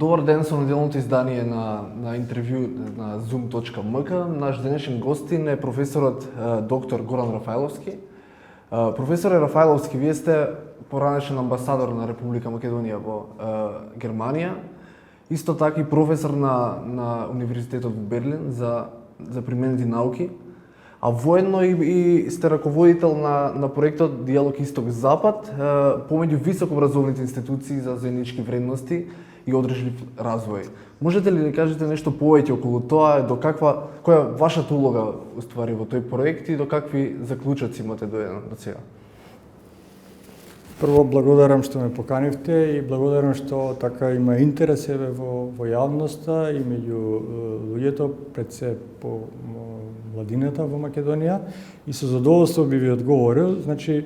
Добар ден, со неделното издание на интервју на zoom.mk. Наш денешен гостин е професорот доктор Горан Рафајловски. Професоре Рафајловски, вие сте поранешен амбасадор на Република Македонија во Германија. Исто така и професор на Универзитетот во Берлин за применети науки. А воедно и сте раководител на проектот Диалог Исток-Запад помеѓу високообразовните институции за заеднички вредности и одржлив развој. Можете ли да кажете нешто повеќе околу тоа, која е вашата улога уствари во тој проект и до какви заклучоци имате до сега? Прво, благодарам што ме поканивте и благодарам што така има интерес во јавноста и меѓу луѓето, пред се по младината во Македонија, и со задоволство би ви одговорил. Значи,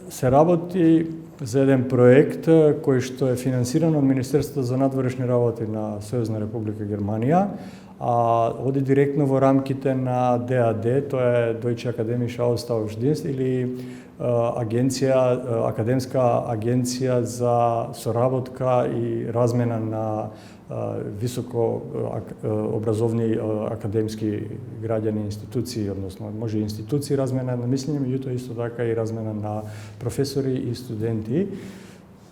се работи за еден проект кој што е финансиран од Министерството за надворешни работи на Сојузна Република Германија, а оди директно во рамките на ДАД, тоа е Deutsche Akademische Austauschdienst или академска агенција за соработка и размена на високо образовни академски граѓани институции, односно може институции размена на мислење, меѓутоа исто така и размена на професори и студенти.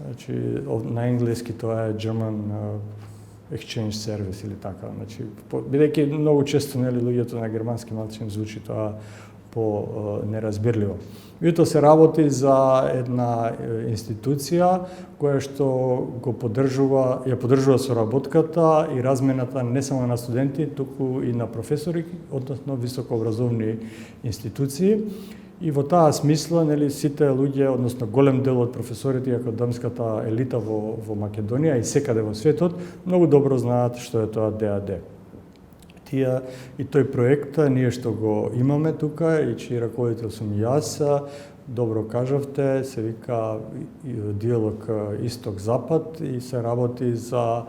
Значи на енглески тоа е German Exchange Service или така. Значи бидејќи многу често луѓето на германски малку им звучи тоа по неразбирливо. Меѓутоа се работи за една институција која што ја поддржува соработката и размената не само на студенти, туку и на професори, односно високообразовни институции. И во таа смисла, сите луѓе, односно голем дел од професорите и академската елита во Македонија и секаде во светот, многу добро знаат што е тоа ДАД. И тој проект, ние што го имаме тука и чиј раководител сум јас, добро кажавте, се вика Диалог Исток-Запад и се работи за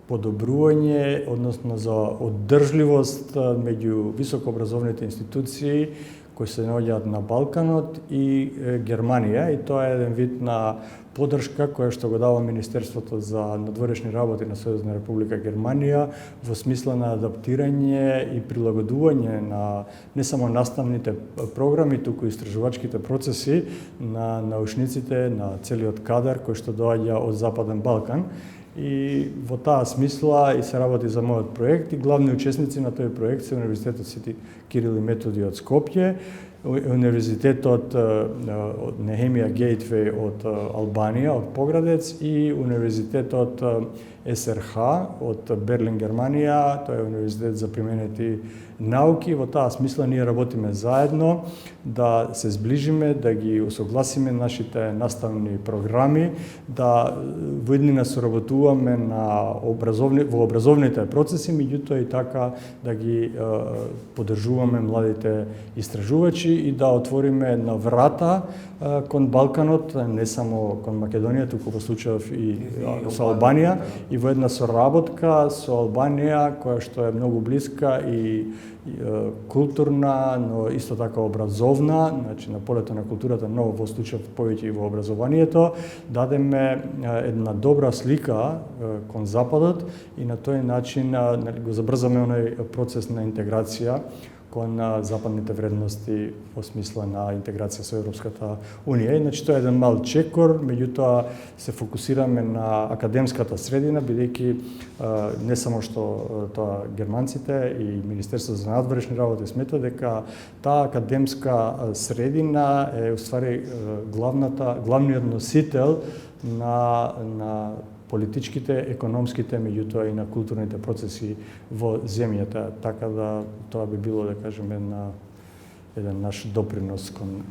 подобрување, односно за оддржливост меѓу високообразовните институции кои се наоѓаат на Балканот и Германија, и тоа е еден вид на поддршка која што го дава Министерството за надворешни работи на Сојузна Република Германија во смисла на адаптирање и прилагодување на не само наставните програми, туку и истражувачките процеси на научниците, на целиот кадар кој што доаѓа од Западен Балкан. И во таа смисла и се работи за мојот проект, и главни учесници на тој проект се Универзитетот Свети Кирил и Методи од Скопје, Универзитетот Нехемија Гейтвеј од Албанија, од Поградец, и Универзитетот СРХ од Берлин, Германија, тоа е Универзитет за применети науки. Во таа смисла ние работиме заедно да се зближиме, да ги усогласиме нашите наставни програми, да во иднина соработуваме во образовните процеси, меѓутоа и така да ги поддржуваме младите истражувачи и да отвориме една врата кон Балканот, не само кон Македонија, туку во случајов и со Албанија, и во една соработка со Албанија која што е многу блиска и културна, но исто така образовна, значи на полето на културата, но во случајов повеќе и во образованието, дадеме една добра слика кон Западот и на тој начин го забрзаме оној процес на интеграција кон западните вредности во смисла на интеграција со Европската Унија. Значи тоа е еден мал чекор, меѓутоа се фокусираме на академската средина, бидејќи не само што тоа германците и Министерството за надворешни работи смета дека таа академска средина е уствари главниот носител на политичките, економските, меѓутоа и на културните процеси во земјата, така да тоа би било, да кажеме, еден наш допринос кон...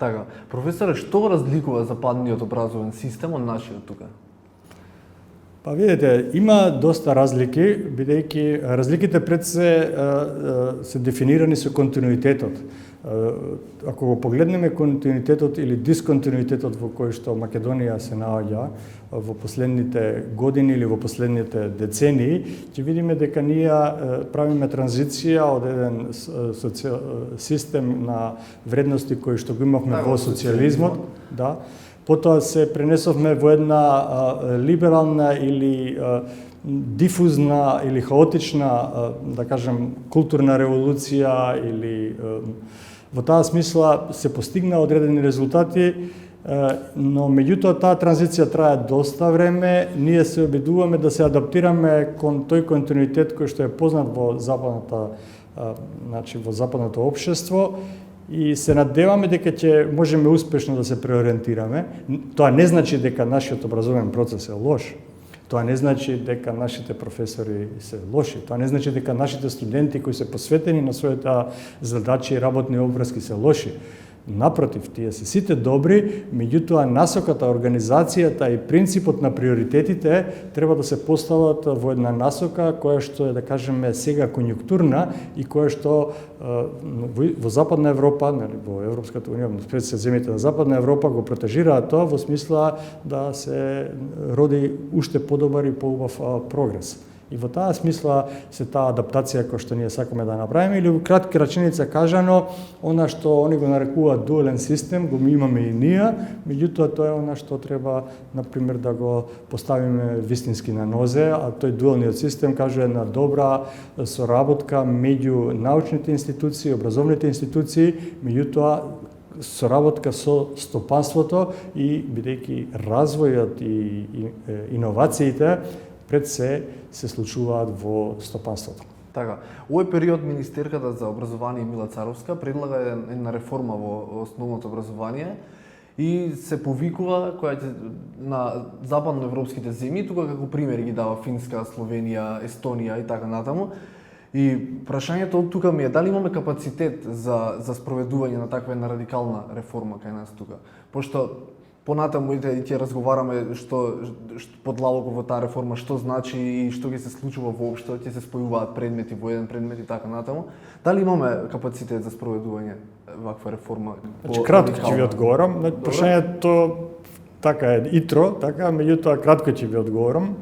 Така, професоре, што разликува западниот образовен систем од нашиот тука? Па видите, има доста разлики, бидејќи разликите пред се дефинирани со континуитетот. Ако го погледнеме континуитетот или дисконтинуитетот во кој што Македонија се наоѓа во последните години или во последните децении, ќе видиме дека ние правиме транзиција од еден систем на вредности кои што го имавме во социјализмот, Потоа се пренесовме во една либерална или дифузна или хаотична, да кажем, културна револуција или во таа смисла се постигна одредени резултати, но меѓутоа таа транзиција трае доста време. Ние се обидуваме да се адаптираме кон тој континуитет кој што е познат во западното општество и се надеваме дека ќе можеме успешно да се преориентираме. Тоа не значи дека нашиот образовен процес е лош. Тоа не значи дека нашите професори се лоши. Тоа не значи дека нашите студенти кои се посветени на своите задачи и работни обврски се лоши. Напротив, тие се сите добри, меѓутоа насоката, организацијата и принципот на приоритетите треба да се постават во една насока која што е, да кажеме, сега конјунктурна и која што во Западна Европа, во Европската унија, пред се земјите на Западна Европа го протежираат тоа во смисла да се роди уште подобар и поубав прогрес. И во таа смисла се таа адаптација која што ние сакаме да направиме, или во кратки раченица кажано, она што они го нарекуваат дуален систем, го имаме и ние, меѓутоа тоа е она што треба, например, да го поставиме вистински на нозе, а тој дуалниот систем кажува една добра соработка меѓу научните институции, образовните институции, меѓутоа соработка со стопанството и бидејќи развојот и иновациите пред се случуваат во стопанството. Така, овој период Министерката за образование Мила Царовска предлага една реформа во основното образование и се повикува на западноевропските земји, тука како примери ги дава Финска, Словенија, Естонија и така натаму. И прашањето од тука ми е дали имаме капацитет за спроведување на таква една радикална реформа кај нас тука. Пошто понатаму и ќе разговараме што подлабоко во таа реформа што значи и што ќе се случува воопшто, ќе се спојуваат предмети во еден предмет и така натаму. Дали имаме капацитет за спроведување ваква реформа? Значи кратко ќе ви одговорам. Прашањето така е итро, така, меѓутоа кратко ќе ви одговорам.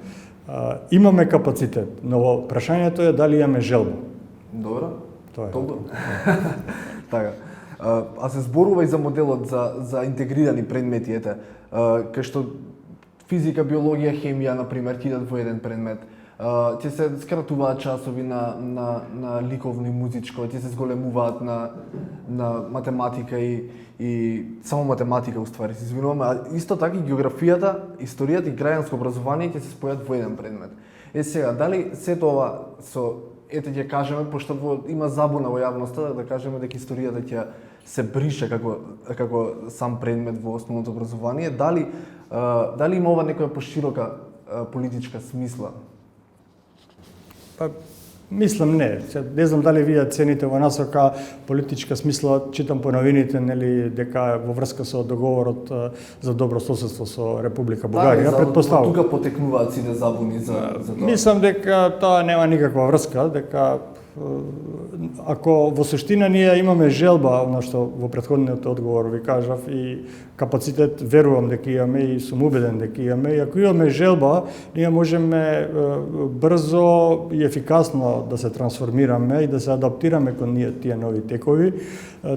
Имаме капацитет, но прашањето е дали имаме желба. Добро. Тоа е. Добро. Така. А се зборува и за моделот за интегрирани предмети, кај што физика, биологија, хемија, например, ќе идат во еден предмет. Ќе се скратуваат часови на ликовно и музичко, ќе се зголемуваат на математика и само математика, уствари, се извинуваме, а исто така и географијата, историјата и граѓанско образование ќе се спојат во еден предмет. Сега, дали сето ова ќе кажеме, пошто има забуна во јавноста, да кажеме дека историјата ќе се брише како сам предмет во основното образование, дали има ова некоја поширока политичка смисла? Па, мислам не. Не знам дали вие цените во насока политичка смисла, читам по новините, нели, дека во врска со договорот за добро соседство со Република Бугарија, предпоставувам. Тука потекнуваат сите забуни за тоа. Мислам дека тоа нема никаква врска, дека ако во суштина ние имаме желба, она што во претходниот одговор ви кажав, и капацитет, верувам дека имаме и сум убеден дека имаме, и ако имаме желба, ние можеме брзо и ефикасно да се трансформираме и да се адаптираме кон тие нови текови.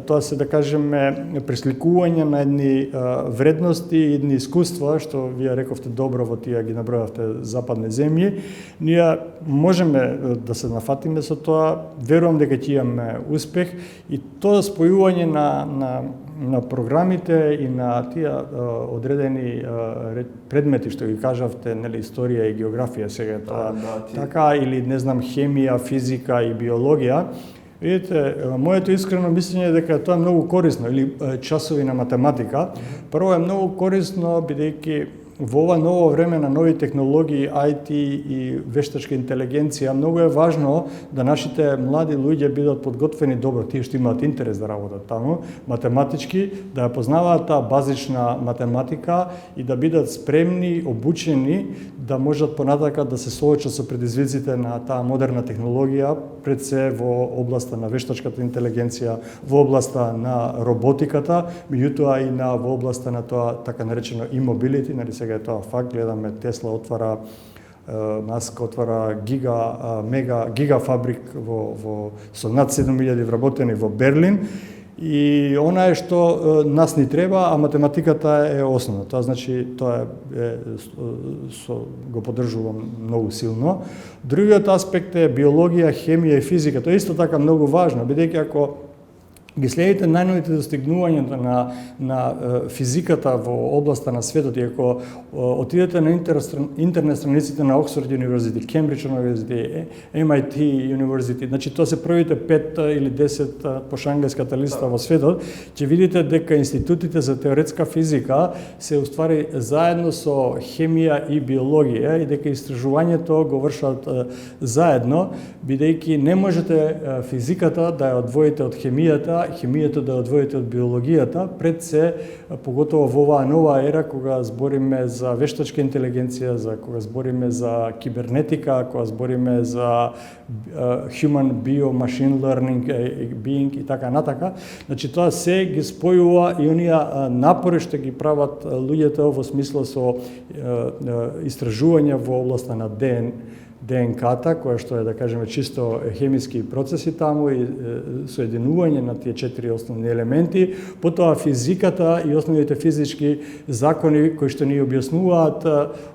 Тоа се, да кажеме, пресликување на едни вредности и едни искуства, што вие рековте добро во тие ги набројавте западни земји. Ние можеме да се нафатиме со тоа, верувам дека ќе имаме успех и тоа спојување на програмите и на тие одредени предмети што ги кажавте, нели, историја и географија сега тоа, така, или не знам, хемија, физика и биологија. Видите, моето искрено мислење е дека тоа е многу корисно, или часови на математика. Прво е многу корисно бидејќи во ова ново време на нови технологии, IT и вештачка интелигенција, многу е важно да нашите млади луѓе бидат подготвени добро, тие што имаат интерес да работат таму, математички, да ја познаваат таа базична математика и да бидат спремни, обучени, да можат понатака да се соочат со предизвиците на таа модерна технологија, пред се во областа на вештачката интелигенција, во областа на роботиката, меѓутоа и во областа на тоа така наречено e-mobility, нали, сега е тоа факт, гледаме Тесла отвара, Маск отвара гига фабрик со над 7000 вработени во Берлин И она е што нас ни треба, а математиката е основна. Тоа значи, тоа го поддржувам многу силно. Другиот аспект е биологија, хемија и физика. Тоа е исто така многу важно, бидејќи ако ги следите најновите достигнувања на физиката во областа на светот, и ако отидете на интернет страниците на Оксфорд University, Кембридж University, MIT University, значи тоа се првите 5 или 10 по шангajската листа во светот, ќе видите дека институтите за теоретска физика се уствари заедно со хемија и биологија и дека истражувањето го вршат заедно, бидејќи не можете физиката да ја одвоите од хемијата да одвоите од биологијата, пред се, поготово во оваа нова ера, кога збориме за вештачка интелигенција, кога збориме за кибернетика, кога збориме за human bio machine learning being и така натака. Значи тоа се ги спојува и оние напори што ги прават луѓето во смисла со истражувања во областа на ДНК-та, која што е, да кажеме, чисто хемиски процеси таму и соединување на тие 4 основни елементи, потоа физиката и основните физички закони кои што ни објаснуваат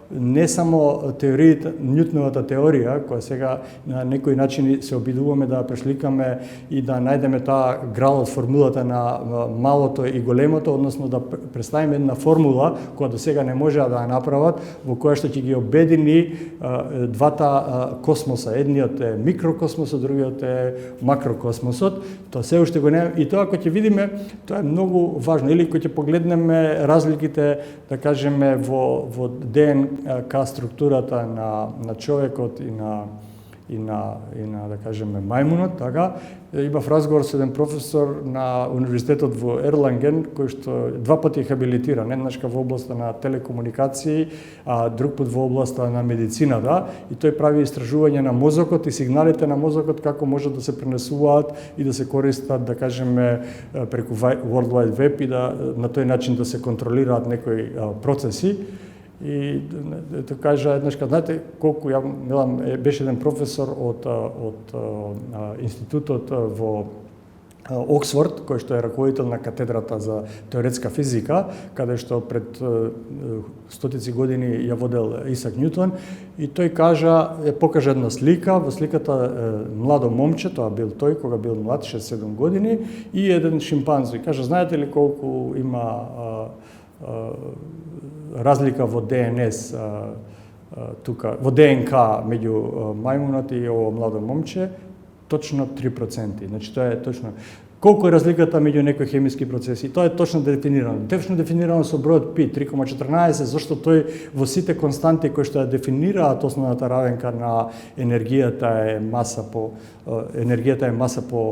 не само теоријата, Њутоновата теорија, која сега на некои начини се обидуваме да пресликаме и да најдеме таа грал од формулата на малото и големото, односно да представиме една формула која до сега не можеа да ја направат, во која што ќе ги обедини двата космоса. Едниот е микрокосмосот, другиот е макрокосмосот. Тоа се уште го нема и тоа кога ќе видиме, тоа е многу важно. Или кога ќе погледнеме разликите, да кажеме, во ДНК структурата на човекот и на да кажеме мајмунот, така. Имав разговор со еден професор на универзитетот во Ерланген, кој што 2 пати е хабилитиран, еднашка во областа на телекомуникации, а друг пат во областа на медицината, и тој прави истражување на мозокот и сигналите на мозокот како може да се пренесуваат и да се користат, да кажеме, преку World Wide Web и да на тој начин да се контролираат некои процеси. И да кажа еднашка, знаете колку беше еден професор од институтот во Оксфорд, кој што е раководител на катедрата за теоретска физика, каде што пред стотици години ја водел Исак Њутон, и тој покажа една слика, во сликата младо момче, тоа бил тој кога бил млад, 6-7 години, и еден шимпанзо, и кажа, знаете ли колку има разлика во ДНС тука, во ДНК меѓу мајмунот и ово младо момче? Точно 3%. Значи тоа е точно. Колку е разликата меѓу некои хемиски процеси? Тоа е точно дефинирано. Точно дефинирано со бројот π, 3,14, зашто тој во сите константи кои што ја дефинираат основната равенка на енергијата е маса по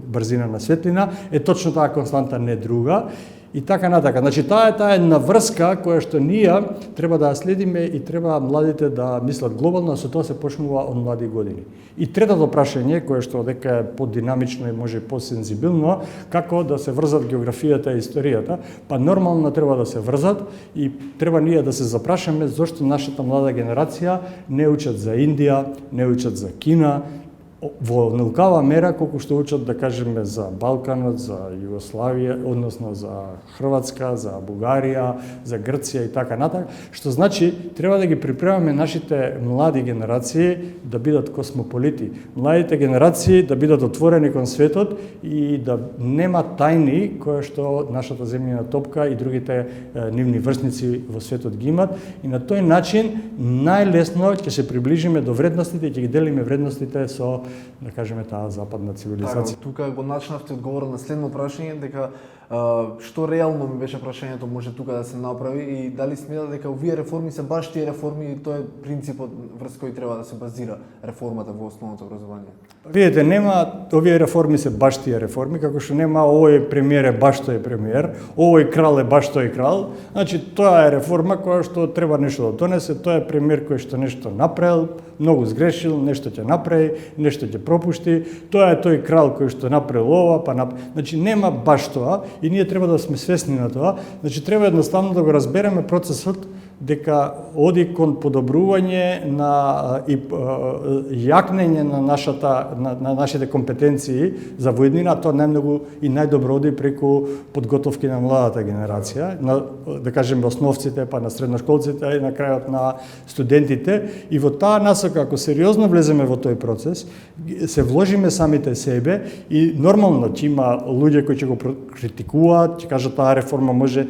брзина на светлина, е точно таа константа, не друга. И така натака. Значи, таа е една врска која што ние треба да ја следиме и треба младите да мислат глобално, а со тоа се почнува од млади години. И третото прашање, кое што дека е подинамично и може посензибилно, како да се врзат географијата и историјата, па нормално треба да се врзат и треба ние да се запрашаме зошто нашата млада генерација не учат за Индија, не учат за Кина, во наукава мера колку што учат, да кажеме, за Балканот, за Југославија, односно за Хрватска, за Бугарија, за Грција и така натака, што значи треба да ги припремаме нашите млади генерации да бидат космополити, младите генерации да бидат отворени кон светот и да нема тајни кои што нашата земјина топка и другите нивни врсници во светот ги имат, и на тој начин најлесно ќе се приближиме до вредностите и ќе ги делиме вредностите со, да кажеме, таа западна цивилизација. Тука го начнавте одговор на следно прашање, дека што реално ми беше прашањето може тука да се направи и дали сметате дека овие реформи се баш тие реформи и тоа е принципот врз кој треба да се базира реформата во основното образование? Видете, нема овие реформи се баш тие реформи, како што нема овој премиер е баш тој премиер, овој крал е баш тој крал. Значи, тоа е реформа која што треба нешто да донесе, тоа е премиер кој што нешто направил, многу сгрешил, нешто ќе направи, нешто ќе пропушти, тоа е тој крал кој што направил ова, значи нема баш тоа и ние треба да сме свесни на тоа. Значи треба едноставно да го разбереме процесот дека оди кон подобрување и јакнење на нашите компетенции за воеднина, тоа најмногу и најдобро оди преку подготовки на младата генерација, на, да кажеме, основците, па на средношколците и на крајот на студентите. И во таа насока, ако сериозно влеземе во тој процес, се вложиме самите себе и нормално ќе има луѓе кои ќе го критикуваат, ќе кажат таа реформа може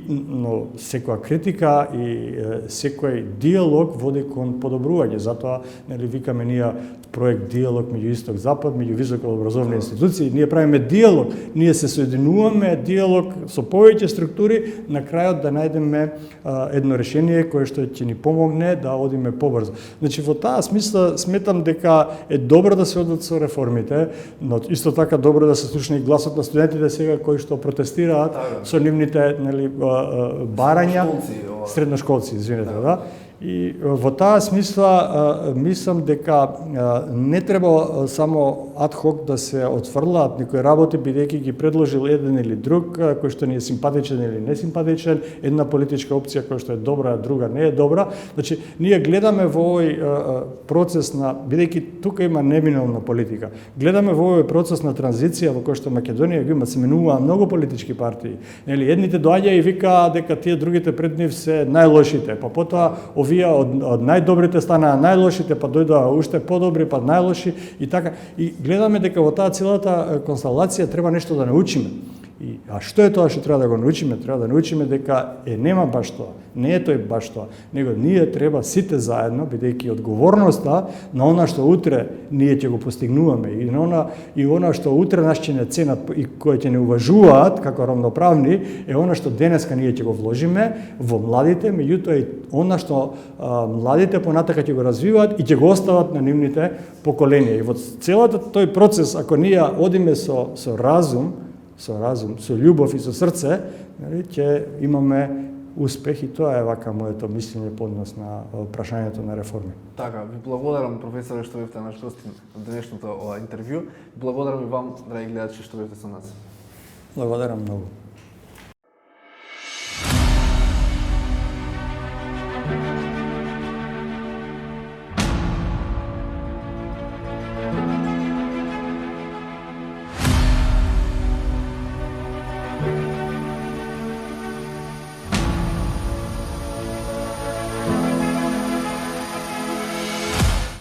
но секоја критика и секој диалог води кон подобрување. Затоа нели викаме ние проект диалог меѓу исток запад, меѓу високообразовни институции. Ние правиме диалог, ние се соединуваме, диалог со повеќе структури, на крајот да најдеме едно решение кое што ќе ни помогне да одиме побрзо. Значи во таа смисла сметам дека е добро да се одат со реформите, но исто така добро да се слушне и гласот на студентите сега кои што протестираат со нивните нели барања, средношколци, извинете, да. И во таа смисла мислам дека не треба само адхок да се отфрлаат некои работи бидејќи ги предложил еден или друг кој што ни е симпатичен или несимпатичен, една политичка опција која што е добра, а друга не е добра. Значи ние гледаме во овој процес на, бидејќи тука има неминална политика, гледаме во овој процес на транзиција во кој што Македонија го има, се менува многу политички партии. Нели едните доаѓа и викаа дека тие другите пред нив се најлошите, па потоа овие од најдобрите станаа најлошите, па дојдоа уште подобри, па најлоши и така. И гледаме дека во таа целата констелација треба нешто да научиме. А што е тоа што треба да го научиме? Треба да научиме дека нема баш тоа, не е тој баш тоа, него ние треба сите заедно, бидејќи одговорноста на она што утре ние ќе го постигнуваме и она што утре нас ќе не ценат и кои ќе не уважуваат како равноправни, е она што денеска ние ќе го вложиме во младите, меѓутоа и она што младите понатака ќе го развиваат и ќе го остават на нивните поколенија. И во целата тој процес, ако ние одиме со разум, со љубов и со срце, ќе имаме успех и тоа е вака моето мислење по однос на прашањето на реформи. Така, ви благодарам професоре што бевте наш гост на денешното интервју. Благодарам и вам, драги гледачи, што бевте со нас. Благодарам многу.